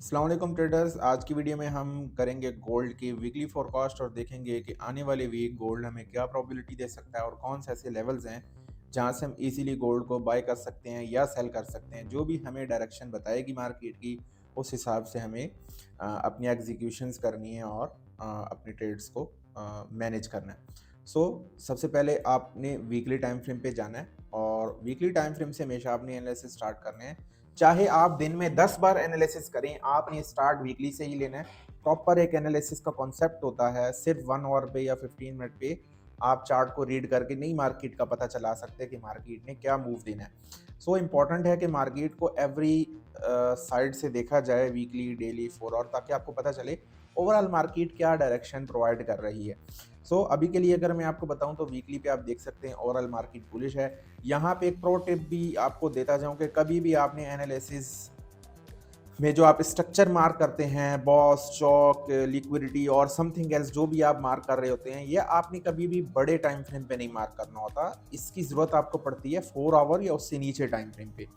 अस्सलाम वालेकुम ट्रेडर्स। आज की वीडियो में हम करेंगे गोल्ड की वीकली फोरकास्ट और देखेंगे कि आने वाले वीक गोल्ड हमें क्या प्रोबेबिलिटी दे सकता है और कौन से ऐसे लेवल्स हैं जहां से हम इजीली गोल्ड को बाय कर सकते हैं या सेल कर सकते हैं। जो भी हमें डायरेक्शन बताएगी मार्केट की, उस हिसाब से हमें अपनी एग्जीक्यूशंस करनी है और अपने ट्रेड्स को मैनेज करना है। सबसे पहले आपने वीकली टाइम फ्रेम पे जाना है और वीकली टाइम फ्रेम से हमेशा आपने एनालिसिस स्टार्ट करने हैं। चाहे आप दिन में 10 बार एनालिसिस करें, आपने स्टार्ट वीकली से ही लेना है। प्रॉपर एक एनालिसिस का कॉन्सेप्ट होता है, सिर्फ 1 आवर पे या 15 मिनट पे आप चार्ट को रीड करके नहीं मार्केट का पता चला सकते कि मार्केट ने क्या मूव देना है। इम्पॉर्टेंट है कि मार्केट को एवरी साइड से देखा जाए, वीकली, डेली, 4 आवर, ताकि आपको पता चले ओवरऑल मार्केट क्या डायरेक्शन प्रोवाइड कर रही है। अभी के लिए अगर मैं आपको बताऊं तो वीकली पे आप देख सकते हैं ओवरऑल मार्केट बुलिश है। यहाँ पे एक प्रो टिप भी आपको देता जाऊं कि कभी भी आपने एनालिसिस में जो आप स्ट्रक्चर मार्क करते हैं, बॉस, चौक, लिक्विडिटी और समथिंग एल्स, जो भी आप मार्क कर रहे होते हैं, ये आपने कभी भी बड़े टाइम फ्रेम पे नहीं मार्क करना होता। इसकी ज़रूरत आपको पड़ती है 4 आवर या उससे नीचे टाइम फ्रेम पे।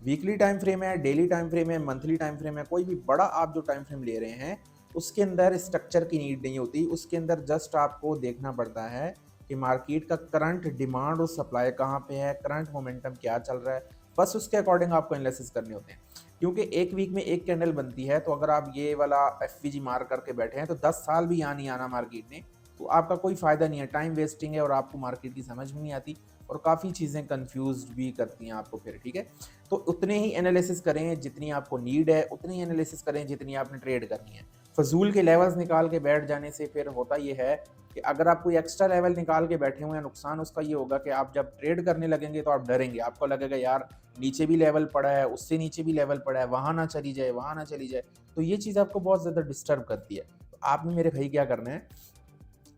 वीकली टाइम फ्रेम है, डेली टाइम फ्रेम है, मंथली टाइम फ्रेम है, कोई भी बड़ा आप जो टाइम फ्रेम ले रहे हैं, उसके अंदर स्ट्रक्चर की नीड नहीं होती। उसके अंदर जस्ट आपको देखना पड़ता है कि मार्केट का करंट डिमांड और सप्लाई कहाँ पे है, करंट मोमेंटम क्या चल रहा है, बस उसके अकॉर्डिंग आपको एनालिसिस करने होते हैं। क्योंकि एक वीक में एक कैंडल बनती है, तो अगर आप ये वाला एफवीजी मार करके बैठे हैं तो 10 साल भी यहाँ नहीं आना मार्केट ने, तो आपका कोई फायदा नहीं है, टाइम वेस्टिंग है और आपको मार्केट की समझ में नहीं आती और काफ़ी चीज़ें कंफ्यूज भी करती हैं आपको फिर। ठीक है, तो उतने ही एनालिसिस करें जितनी आपको नीड है, उतनी ही एनालिसिस करें जितनी आपने ट्रेड करनी है। फजूल के लेवल्स निकाल के बैठ जाने से फिर होता ये है कि अगर आप कोई एक्स्ट्रा लेवल निकाल के बैठे हुए हैं, नुकसान उसका ये होगा कि आप जब ट्रेड करने लगेंगे तो आप डरेंगे, आपको लगेगा यार नीचे भी लेवल पड़ा है, उससे नीचे भी लेवल पड़ा है, वहाँ ना चली जाए, वहाँ ना चली जाए। तो ये चीज़ आपको बहुत ज़्यादा डिस्टर्ब करती है। तो आपने मेरे भाई क्या करना है,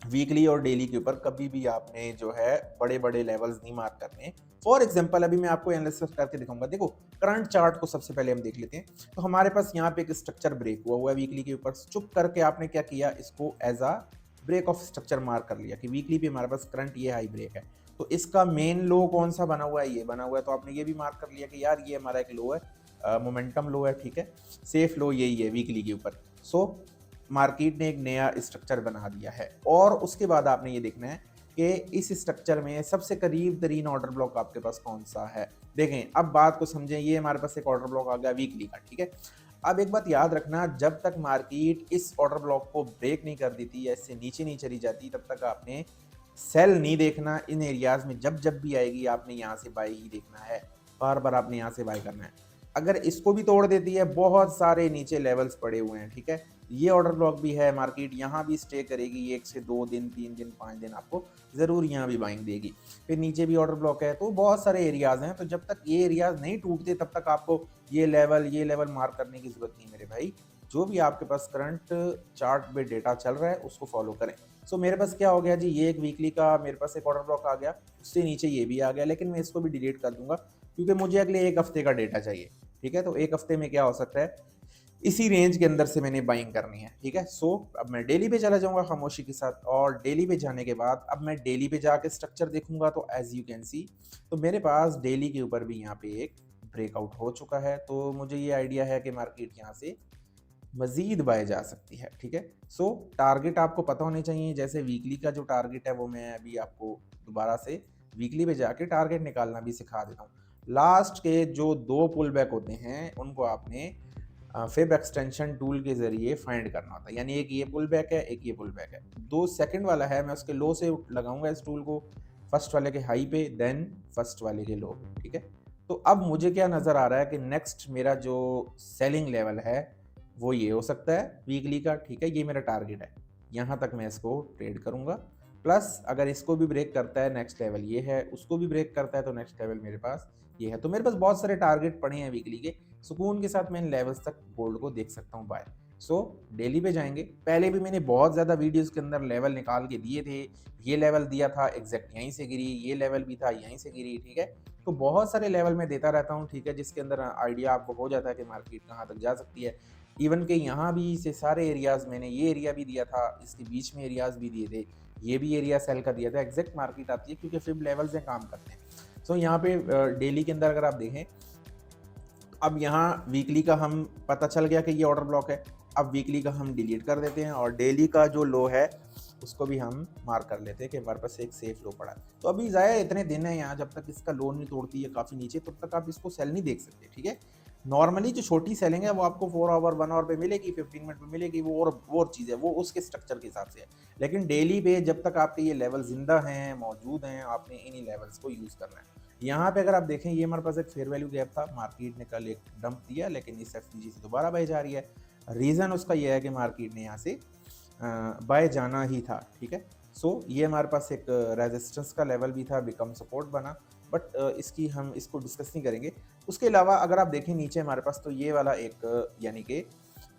वीकली और डेली के ऊपर कभी भी आपने जो है बड़े बड़े लेवल्स नहीं मार्क करने। फॉर एग्जांपल अभी मैं आपको एनालिसिस करके दिखाऊंगा। देखो, करंट चार्ट को सबसे पहले हम देख लेते हैं। तो हमारे पास यहाँ पे एक स्ट्रक्चर ब्रेक हुआ है वीकली के ऊपर। चुप करके आपने क्या किया, इसको as a break of structure mark कर लिया कि वीकली पे हमारे पास करंट ये हाई ब्रेक है। तो इसका मेन लो कौन सा बना हुआ है, ये बना हुआ है। तो आपने ये भी मार्क कर लिया कि यार ये हमारा एक लो है, मोमेंटम लो है। ठीक है, सेफ लो यही है वीकली के ऊपर। मार्केट ने एक नया स्ट्रक्चर बना दिया है और उसके बाद आपने ये देखना है कि इस स्ट्रक्चर में सबसे करीब तरीन ऑर्डर ब्लॉक आपके पास कौन सा है। देखें, अब बात को समझें। ये हमारे पास एक ऑर्डर ब्लॉक आ गया वीकली का। ठीक है, अब एक बात याद रखना, जब तक मार्केट इस ऑर्डर ब्लॉक को ब्रेक नहीं कर देती या इससे नीचे नहीं चली जाती, तब तक आपने सेल नहीं देखना इन एरियाज में। जब जब भी आएगी आपने यहाँ से बाय ही देखना है, बार बार आपने यहाँ से बाय करना है। अगर इसको भी तोड़ देती है, बहुत सारे नीचे लेवल्स पड़े हुए हैं। ठीक है, ये ऑर्डर ब्लॉक भी है, मार्केट यहाँ भी स्टे करेगी 1 से 2 दिन, 3 दिन, 5 दिन, आपको ज़रूर यहाँ भी बाइंग देगी। फिर नीचे भी ऑर्डर ब्लॉक है। तो बहुत सारे एरियाज हैं। तो जब तक ये एरियाज नहीं टूटते तब तक आपको ये लेवल मार्क करने की जरूरत नहीं मेरे भाई। जो भी आपके पास करंट चार्ट पे डेटा चल रहा है उसको फॉलो करें। मेरे पास क्या हो गया जी, ये एक वीकली का मेरे पास एक ऑर्डर ब्लॉक आ गया, उससे नीचे ये भी आ गया, लेकिन मैं इसको भी डिलीट कर दूंगा क्योंकि मुझे अगले एक हफ्ते का डेटा चाहिए। ठीक है, तो एक हफ्ते में क्या हो सकता है, इसी रेंज के अंदर से मैंने बाइंग करनी है। ठीक है, अब मैं डेली पे चला जाऊंगा खामोशी के साथ और डेली पे जाने के बाद अब मैं डेली पे जाके स्ट्रक्चर देखूंगा। तो एज यू कैन सी, तो मेरे पास डेली के ऊपर भी यहाँ पे एक ब्रेकआउट हो चुका है। तो मुझे ये आइडिया है कि मार्केट यहाँ से मजीद बाय जा सकती है। ठीक है, टारगेट आपको पता होने चाहिए। जैसे वीकली का जो टारगेट है वो मैं अभी आपको दोबारा से वीकली पे जाके टारगेट निकालना भी सिखा देता हूँ। लास्ट के जो 2 पुल बैक होते हैं उनको आपने फिब एक्सटेंशन टूल के जरिए फाइंड करना होता है। यानी एक ये पुल बैक है, एक ये पुल बैक है। 2 सेकंड वाला है, मैं उसके लो से लगाऊंगा इस टूल को, फर्स्ट वाले के हाई पे, देन फर्स्ट वाले के लो पे। ठीक है, तो अब मुझे क्या नज़र आ रहा है कि नेक्स्ट मेरा जो सेलिंग लेवल है वो ये हो सकता है वीकली का। ठीक है, ये मेरा टारगेट है, यहाँ तक मैं इसको ट्रेड करूँगा। प्लस अगर इसको भी ब्रेक करता है, नेक्स्ट लेवल ये है, उसको भी ब्रेक करता है तो नेक्स्ट लेवल मेरे पास ये है। तो मेरे पास बहुत सारे टारगेट पड़े हैं वीकली के। सुकून के साथ मैं इन लेवल्स तक गोल्ड को देख सकता हूँ बाय। डेली पे जाएंगे। पहले भी मैंने बहुत ज़्यादा वीडियोस के अंदर लेवल निकाल के दिए थे। ये लेवल दिया था एग्जैक्ट यहीं से गिरी, ये लेवल भी था यहीं से गिरी। ठीक है, तो बहुत सारे लेवल मैं देता रहता हूँ। ठीक है, जिसके अंदर आइडिया आपको हो जाता है कि मार्केट कहाँ तक जा सकती है। इवन के यहाँ भी से सारे एरियाज मैंने ये एरिया भी दिया था, इसके बीच में एरियाज भी दिए थे, ये भी एरिया सेल का दिया था। एग्जैक्ट मार्केट आती है क्योंकि फिब लेवल से काम करते हैं। यहाँ पे डेली के अंदर अगर आप देखें, अब यहाँ वीकली का हम पता चल गया कि ये ऑर्डर ब्लॉक है। अब वीकली का हम डिलीट कर देते हैं और डेली का जो लो है उसको भी हम मार्क कर लेते हैं कि हमारे पास एक सेफ लो पड़ा है। तो अभी ज़ाया इतने दिन है यहाँ, जब तक इसका लो नहीं तोड़ती है काफ़ी नीचे, तब तक आप इसको सेल नहीं देख सकते, ठीक है। नॉर्मली जो छोटी सेलिंग है वो आपको 4 आवर 1 आवर पे मिलेगी, 15 मिनट पे मिलेगी, वो और चीज़ है, वो उसके स्ट्रक्चर के हिसाब से है। लेकिन डेली पे जब तक आपके ये लेवल जिंदा हैं, मौजूद हैं, आपने इन्हीं लेवल्स को यूज़ करना है। यहाँ पे अगर आप देखें, ये हमारे पास एक फेयर वैल्यू गैप था, मार्केट ने कल एक डंप दिया, लेकिन इस एफटीजी से दोबारा बाय जा रही है। रीज़न उसका ये है कि मार्केट ने यहाँ से बाय जाना ही था, ठीक है। सो ये हमारे पास एक रेजिस्टेंस का लेवल भी था, बिकम सपोर्ट बना, बट इसकी हम इसको डिस्कस नहीं करेंगे। उसके अलावा अगर आप देखें नीचे हमारे पास, तो ये वाला एक यानी कि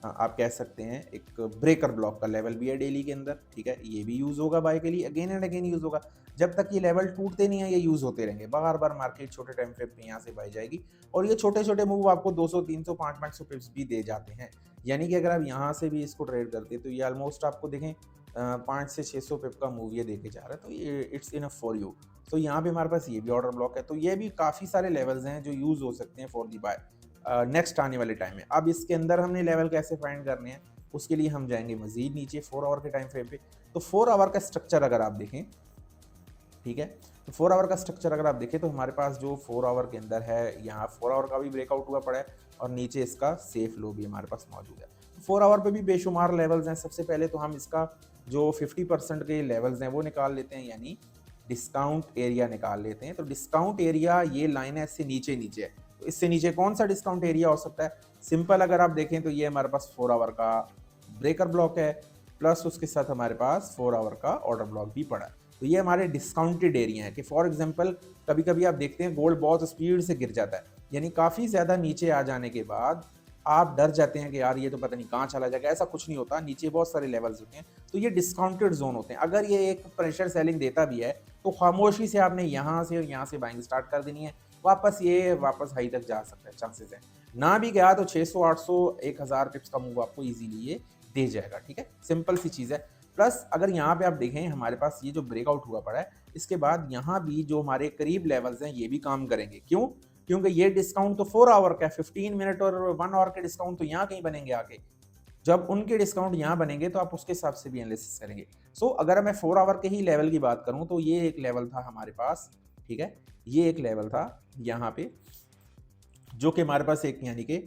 आप कह सकते हैं एक ब्रेकर ब्लॉक का लेवल भी है डेली के अंदर, ठीक है। ये भी यूज़ होगा बाय के लिए, अगेन एंड अगेन यूज़ होगा। जब तक ये लेवल टूटते नहीं है, ये यूज़ होते रहेंगे, बार बार मार्केट छोटे टाइम फ्रेम पे यहाँ से बाय जाएगी और ये छोटे छोटे मूव आपको 200 300 500 पिप्स भी दे जाते हैं। यानी कि अगर आप यहाँ से भी इसको ट्रेड करते हैं तो ये ऑलमोस्ट आपको देखें 5 से 600 पिप का मूव ये देके जा रहा है, तो ये इट्स इनफ फॉर यू। तो यहाँ पे हमारे पास ये भी ऑर्डर ब्लॉक है, तो ये भी काफ़ी सारे लेवल्स हैं जो यूज़ हो सकते हैं फॉर दी बाय नेक्स्ट आने वाले टाइम में। अब इसके अंदर हमने लेवल कैसे फाइंड करने हैं, उसके लिए हम जाएंगे मजीद नीचे 4 आवर के टाइम फ्रेम पे। तो 4 आवर का स्ट्रक्चर अगर आप देखें, ठीक है, तो 4 आवर का स्ट्रक्चर अगर आप देखें तो हमारे पास जो 4 आवर के अंदर है, यहाँ 4 आवर का भी ब्रेकआउट हुआ पड़ा है और नीचे इसका सेफ लो भी हमारे पास मौजूद है। 4 आवर पे भी बेशुमार लेवल्स हैं। सबसे पहले तो हम इसका जो 50% के लेवल्स हैं वो निकाल लेते हैं, यानी डिस्काउंट एरिया निकाल लेते हैं। तो डिस्काउंट एरिया ये लाइन है, इससे नीचे नीचे है, तो इससे नीचे कौन सा डिस्काउंट एरिया हो सकता है? सिंपल अगर आप देखें तो ये हमारे पास 4 आवर का ब्रेकर ब्लॉक है, प्लस उसके साथ हमारे पास 4 आवर का ऑर्डर ब्लॉक भी पड़ा है। तो ये हमारे डिस्काउंटेड एरिया है कि फॉर एग्जांपल कभी कभी आप देखते हैं गोल्ड बहुत स्पीड से गिर जाता है, यानी काफ़ी ज़्यादा नीचे आ जाने के बाद आप डर जाते हैं कि यार ये तो पता नहीं कहाँ चला जाएगा। ऐसा कुछ नहीं होता, नीचे बहुत सारे लेवल्स होते हैं, तो ये डिस्काउंटेड जोन होते हैं। अगर ये एक प्रेशर सेलिंग देता भी है तो खामोशी से आपने यहाँ से और यहाँ से बाइंग स्टार्ट कर देनी है, वापस हाई तक जा सकता है, चांसेस है। ना भी गया तो 600 800 1000 पिप्स का मूव आपको इजीली ये दे जाएगा, ठीक है, सिंपल सी चीज़ है। प्लस अगर यहाँ पे आप देखें हमारे पास ये जो ब्रेकआउट हुआ पड़ा है, इसके बाद यहाँ भी जो हमारे करीब लेवल्स हैं ये भी काम करेंगे। क्यों? क्योंकि ये डिस्काउंट तो 4 आवर का है, 15 मिनट और 1 आवर के डिस्काउंट तो यहाँ कहीं बनेंगे आगे। जब उनके डिस्काउंट यहाँ बनेंगे तो आप उसके हिसाब से भी एनालिसिस करेंगे। सो अगर मैं 4 आवर के ही लेवल की बात करूँ तो ये एक लेवल था हमारे पास, ठीक है, ये एक लेवल था यहाँ पे जो कि हमारे पास एक यानी कि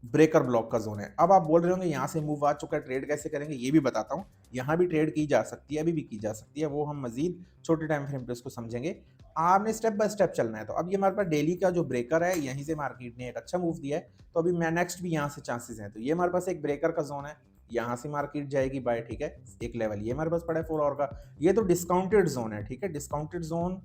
ब्रेकर ब्लॉक का जोन है। अब आप बोल रहे होंगे यहाँ से मूव आ चुका है, ट्रेड कैसे करेंगे? ये भी बताता हूँ। यहाँ भी ट्रेड की जा सकती है, अभी भी की जा सकती है, वो हम मजीद छोटे टाइम फ्रेम पे उसको समझेंगे। आपने स्टेप बाय स्टेप चलना है। तो अब ये हमारे पास डेली का जो ब्रेकर है, यहीं से मार्केट ने एक अच्छा मूव दिया है, तो अभी मैं नेक्स्ट भी यहाँ से चांसेस हैं। तो ये हमारे पास एक ब्रेकर का जोन है, यहाँ से मार्केट जाएगी बाय, ठीक है। एक लेवल ये हमारे पास पड़ा है 4 आवर का, ये तो डिस्काउंटेड जोन है, ठीक है। डिस्काउंटेड जोन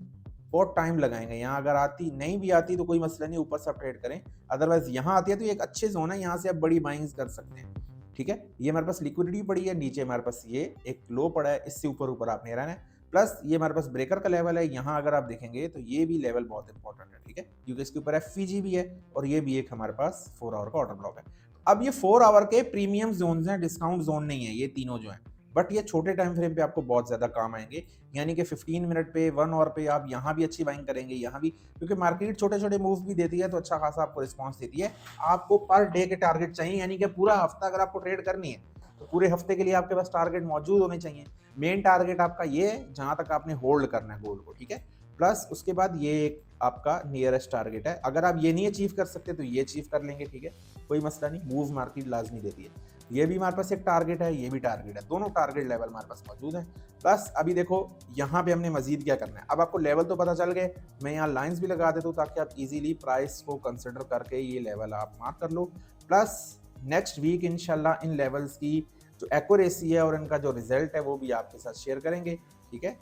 बहुत टाइम लगाएंगे, यहाँ अगर आती नहीं भी आती तो कोई मसला नहीं, ऊपर से आप ट्रेड करें। अदरवाइज यहाँ आती है तो ये एक अच्छे जोन है, यहाँ से आप बड़ी बाइंग्स कर सकते हैं, ठीक है। ये हमारे पास लिक्विडिटी पड़ी है, नीचे हमारे पास ये एक लो पड़ा है, इससे ऊपर ऊपर आपने रहना है। प्लस ये हमारे पास ब्रेकर का लेवल है, यहाँ अगर आप देखेंगे तो ये भी लेवल बहुत इंपॉर्टेंट है, ठीक है, क्योंकि इसके ऊपर एफवीजी भी है और ये भी एक हमारे पास 4 आवर का ऑर्डर ब्लॉक है। अब ये 4 आवर के प्रीमियम जोन हैं, डिस्काउंट जोन नहीं है ये तीनों जो हैं, बट ये छोटे टाइम फ्रेम पे आपको बहुत ज़्यादा काम आएंगे। यानी कि 15 मिनट पे 1 आवर पे आप यहाँ भी अच्छी बाइंग करेंगे, यहाँ भी, क्योंकि मार्केट छोटे छोटे मूव भी देती है तो अच्छा खासा आपको रिस्पॉन्स देती है। आपको पर डे के टारगेट चाहिए, यानी कि पूरा हफ्ता अगर आपको ट्रेड करनी है तो पूरे हफ्ते के लिए आपके पास टारगेट मौजूद होने चाहिए। मेन टारगेट आपका ये है जहाँ तक आपने होल्ड करना है गोल्ड को, ठीक है। प्लस उसके बाद ये एक आपका नियरेस्ट टारगेट है, अगर आप ये नहीं अचीव कर सकते तो ये अचीव कर लेंगे, ठीक है, कोई मसला नहीं, मूव मार्केट लाजमी देती है। ये भी हमारे पास एक टारगेट है, ये भी टारगेट है, दोनों टारगेट लेवल हमारे पास मौजूद हैं। प्लस अभी देखो यहाँ पे हमने मजीद क्या करना है। अब आपको लेवल तो पता चल गए, मैं यहाँ लाइंस भी लगा देता हूँ ताकि आप इजीली प्राइस को कंसिडर करके ये लेवल आप मार्क कर लो। प्लस नेक्स्ट वीक इंशाल्लाह इन लेवल्स की जो एक्यूरेसी है और इनका जो रिजल्ट है वो भी आपके साथ शेयर करेंगे, ठीक है।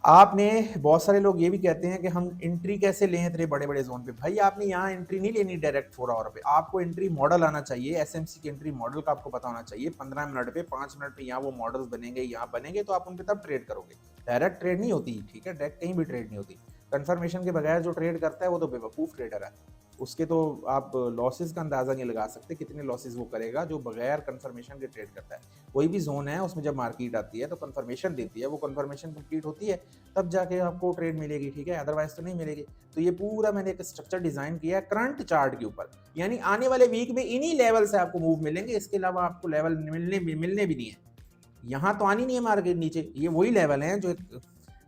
आपने बहुत सारे लोग ये भी कहते हैं कि हम एंट्री कैसे लें इतने बड़े बड़े जोन पे। भाई आपने यहाँ एंट्री नहीं लेनी डायरेक्ट 4 आवर पे, आपको एंट्री मॉडल आना चाहिए, एसएमसी के एंट्री मॉडल का आपको पता होना चाहिए। 15 मिनट पे 5 मिनट पे यहाँ वो मॉडल्स बनेंगे, यहाँ बनेंगे, तो आप उन पे तब ट्रेड करोगे। डायरेक्ट ट्रेड नहीं होती, ठीक है, डायरेक्ट कहीं भी ट्रेड नहीं होती। कंफर्मेशन के बगैर जो ट्रेड करता है वो तो बेवकूफ़ ट्रेडर है। उसके तो आप लॉसेस का अंदाज़ा नहीं लगा सकते कितने लॉसेस वो करेगा जो बगैर कंफर्मेशन के ट्रेड करता है। कोई भी जोन है उसमें जब मार्केट आती है तो कंफर्मेशन देती है, वो कंफर्मेशन कंप्लीट होती है तब जाके आपको ट्रेड मिलेगी, ठीक है, अदरवाइज तो नहीं मिलेगी। तो ये पूरा मैंने एक स्ट्रक्चर डिजाइन किया है करंट चार्ट के ऊपर, यानी आने वाले वीक में इन्हीं लेवल से आपको मूव मिलेंगे, इसके अलावा आपको लेवल मिलने भी नहीं है। यहाँ तो आनी नहीं है मार्केट नीचे, ये वही लेवल हैं जो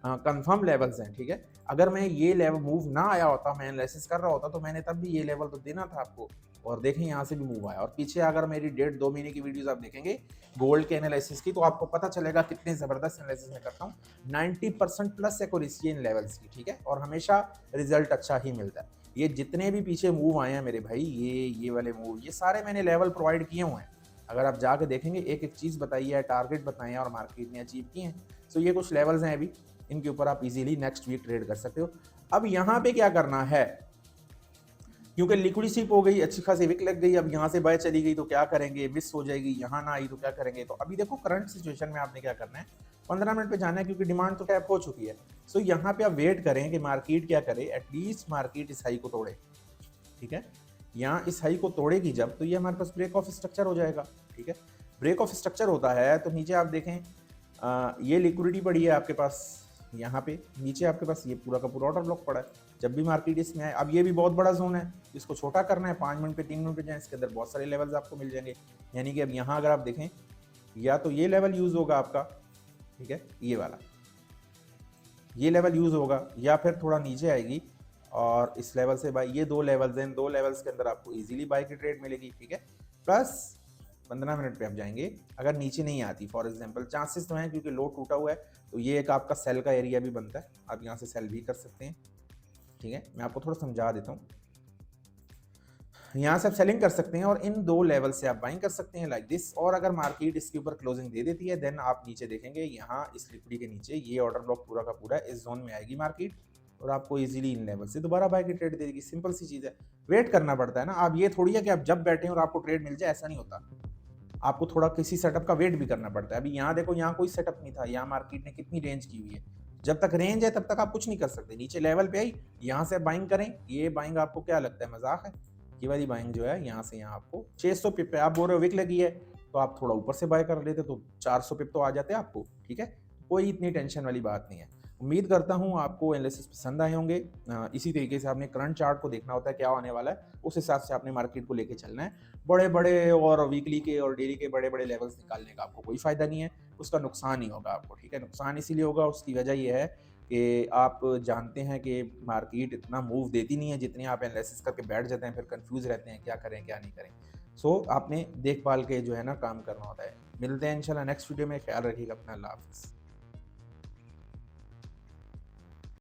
कंफर्म लेवल्स हैं, ठीक है। अगर मैं ये लेवल मूव ना आया होता, मैं एनालिसिस कर रहा होता तो मैंने तब भी ये लेवल तो देना था आपको। और देखें यहाँ से भी मूव आया, और पीछे अगर मेरी 1.5-2 महीने की वीडियोस आप देखेंगे गोल्ड के एनालिसिस की तो आपको पता चलेगा कितने ज़बरदस्त एनालिसिस मैं करता हूँ। 90% प्लस एक्यूरेसी इन लेवल्स की, ठीक है, और हमेशा रिजल्ट अच्छा ही मिलता है। ये जितने भी पीछे मूव आए हैं मेरे भाई, ये वाले मूव, ये सारे मैंने लेवल प्रोवाइड किए हुए हैं। अगर आप जाके देखेंगे एक एक चीज़ बताई है, टारगेट बताए हैं और मार्केट ने अचीव किए हैं। सो ये कुछ लेवल्स हैं अभी, इनके ऊपर आप इजीली नेक्स्ट वीक ट्रेड कर सकते हो। अब यहाँ पे क्या करना है, क्योंकि लिक्विडिटी हो गई, अच्छी खासी विक लग गई, अब यहाँ से बाय चली गई तो क्या करेंगे, मिस हो जाएगी, यहाँ ना आई तो क्या करेंगे। तो अभी देखो करंट सिचुएशन में आपने क्या करना है, 15 मिनट पे जाना है क्योंकि डिमांड तो टैप हो चुकी है। सो यहाँ पे आप वेट करें कि मार्केट क्या करे, एटलीस्ट मार्केट इस हाई को तोड़े, ठीक है। यहाँ इस हाई को तोड़ेगी जब, तो ये हमारे पास ब्रेक ऑफ स्ट्रक्चर हो जाएगा, ठीक है। ब्रेक ऑफ स्ट्रक्चर होता है तो नीचे आप देखें ये लिक्विडिटी पड़ी है आपके पास, यहाँ पे नीचे आपके पास ये पूरा का पूरा ऑर्डर ब्लॉक पड़ा है। जब भी मार्केट इसमें आए, अब ये भी बहुत बड़ा जोन है, इसको छोटा करना है, 5 मिनट पे 3 मिनट पे जाए, इसके अंदर बहुत सारे लेवल्स आपको मिल जाएंगे। यानी कि अब यहाँ अगर आप देखें, या तो ये लेवल यूज होगा आपका, ठीक है, ये वाला ये लेवल यूज होगा, या फिर थोड़ा नीचे आएगी और इस लेवल से बाय, ये 2 लेवल्स हैं, 2 लेवल्स के अंदर आपको इजीली बाय की ट्रेड मिलेगी, ठीक है। प्लस 15 मिनट पे आप जाएंगे, अगर नीचे नहीं आती फॉर एग्जांपल, चांसेस तो हैं क्योंकि लो टूटा हुआ है, तो ये एक आपका सेल का एरिया भी बनता है, आप यहाँ से सेल भी कर सकते हैं, ठीक है। मैं आपको थोड़ा समझा देता हूँ, यहाँ से आप सेलिंग कर सकते हैं और इन 2 लेवल से आप बाइंग कर सकते हैं लाइक दिस। और अगर मार्केट इसके ऊपर क्लोजिंग दे देती है, देन आप नीचे देखेंगे, यहाँ इस लिक्विडिटी के नीचे ये ऑर्डर ब्लॉक पूरा का पूरा इस जोन में आएगी मार्केट, और आपको इजीली इन लेवल से दोबारा बाय की ट्रेड दे देगी। सिंपल सी चीज़ है, वेट करना पड़ता है ना। आप ये थोड़ी है कि आप जब बैठे और आपको ट्रेड मिल जाए, ऐसा नहीं होता, आपको थोड़ा किसी सेटअप का वेट भी करना पड़ता है। अभी यहाँ देखो, यहाँ कोई सेटअप नहीं था, यहाँ मार्केट ने कितनी रेंज की हुई है, जब तक रेंज है तब तक आप कुछ नहीं कर सकते। नीचे लेवल पे आई, यहाँ से बाइंग करें, ये बाइंग आपको क्या लगता है मजाक है, ये वाली बाइंग जो है यहाँ से यहाँ आपको 600 पिप पे, आप बोल रहे हो विक लगी है तो आप थोड़ा ऊपर से बाय कर लेते तो 400 पिप तो आ जाते आपको, ठीक है। कोई इतनी टेंशन वाली बात नहीं है। उम्मीद करता हूँ आपको एनालिसिस पसंद आए होंगे। इसी तरीके से आपने करंट चार्ट को देखना होता है क्या होने वाला है, उस हिसाब से आपने मार्केट को लेके चलना है। बड़े बड़े और वीकली के और डेली के बड़े बड़े लेवल्स निकालने का आपको कोई फायदा नहीं है, उसका नुकसान ही होगा आपको, ठीक है। नुकसान इसीलिए होगा, उसकी वजह यह है कि आप जानते हैं कि मार्केट इतना मूव देती नहीं है जितनी आप एनालिसिस करके बैठ जाते हैं, फिर कंफ्यूज रहते हैं क्या करें क्या नहीं करें। सो आपने देखभाल के जो है ना काम करना होता है। मिलते हैं इंशाल्लाह नेक्स्ट वीडियो में, ख्याल रखिएगा अपना, अल्लाह हाफिज़।